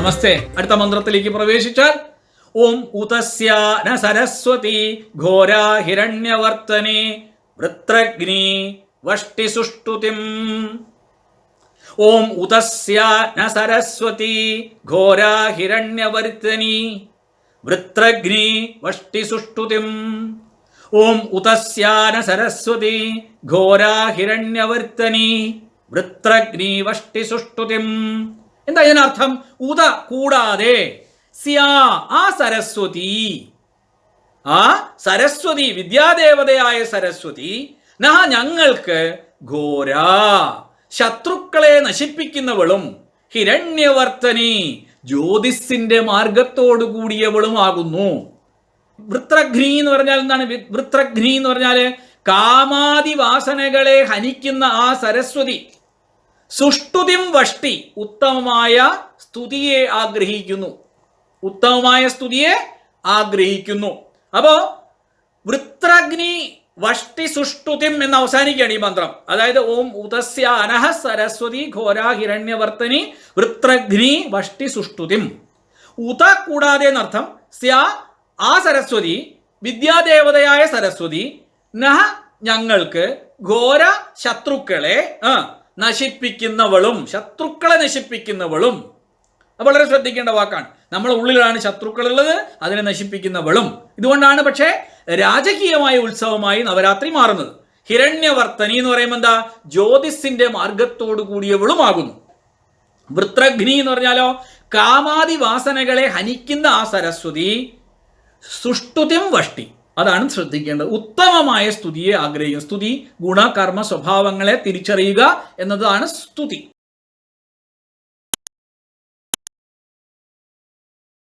നമസ്തേ. അടുത്ത മന്ത്രത്തിലേക്ക് പ്രവേശിച്ചാൽ ഓം ഉതസ്യ ന സരസ്വതി ഘോരാ ഹിരണ്യവർത്തനി വൃത്രഗ്നി വഷ്ടി സുഷ്ടുതിം. ഓം ഉതസ്യ ന സരസ്വതി ഘോരാ ഹിരണ്യവർത്തനി വൃത്രഗ്നി വഷ്ടി സുഷ്ടുതിം. ഓം ഉതസ്യ ന സരസ്വതി ഘോരാ ഹിരണ്യവർത്തനി വൃത്രഗ്നി വഷ്ടി സുഷ്ടുതിം. എന്താ ഇതിനർത്ഥം? ഉത കൂടാതെ, സ്യാ ആ സരസ്വതി, ആ സരസ്വതി വിദ്യാദേവതയായ സരസ്വതി, നഹ ഞങ്ങൾക്ക്, ഘോരാ ശത്രുക്കളെ നശിപ്പിക്കുന്നവളും, ഹിരണ്യവർത്തനി ജ്യോതിസിന്റെ മാർഗത്തോടു കൂടിയവളും ആകുന്നു. വൃത്രഘ്നി എന്ന് പറഞ്ഞാൽ എന്താണ്? വൃത്രഘ്നി എന്ന് പറഞ്ഞാല് കാമാദി വാസനകളെ ഹനിക്കുന്ന ആ സരസ്വതി സുഷ്ടുതിം വഷ്ടി ഉത്തമമായ സ്തുതിയെ ആഗ്രഹിക്കുന്നു. ഉത്തമമായ സ്തുതിയെ ആഗ്രഹിക്കുന്നു. അപ്പോ വൃത്രഗ്നി വഷ്ടി സുഷ്ടുതിം എന്ന് അവസാനിക്കുകയാണ് ഈ മന്ത്രം. അതായത് ഓം ഉതസ്യ അനഹ സരസ്വതി ഘോരാ ഹിരണ്യവർത്തനി വൃത്രഗ്നി വഷ്ടി സുഷ്ടുതിം. ഉത കൂടാതെ എന്നർത്ഥം. സ്യ ആ സരസ്വതി, വിദ്യാദേവതയായ സരസ്വതി, നഹ ഞങ്ങൾക്ക്, ഘോര ശത്രുക്കളെ നശിപ്പിക്കുന്നവളും, ശത്രുക്കളെ നശിപ്പിക്കുന്നവളും. വളരെ ശ്രദ്ധിക്കേണ്ട വാക്കാണ്. നമ്മുടെ ഉള്ളിലാണ് ശത്രുക്കളുള്ളത്, അതിനെ നശിപ്പിക്കുന്നവളും. ഇതുകൊണ്ടാണ് പക്ഷേ രാജകീയമായ ഉത്സവമായി നവരാത്രി മാറുന്നത്. ഹിരണ്യവർത്തനി എന്ന് പറയുമ്പോൾ എന്താ? ജ്യോതിസിന്റെ മാർഗത്തോടു കൂടിയവളുമാകുന്നു. വൃത്രഗ്നി എന്ന് പറഞ്ഞാലോ കാമാദി വാസനകളെ ഹനിക്കുന്ന ആ സരസ്വതി സുഷ്ടുതിം വഷ്ടി. അതാണ് ശ്രദ്ധിക്കേണ്ടത്. ഉത്തമമായ സ്തുതിയെ ആഗ്രഹിക്കുക. സ്തുതി ഗുണ കർമ്മ സ്വഭാവങ്ങളെ തിരിച്ചറിയുക എന്നതാണ് സ്തുതി.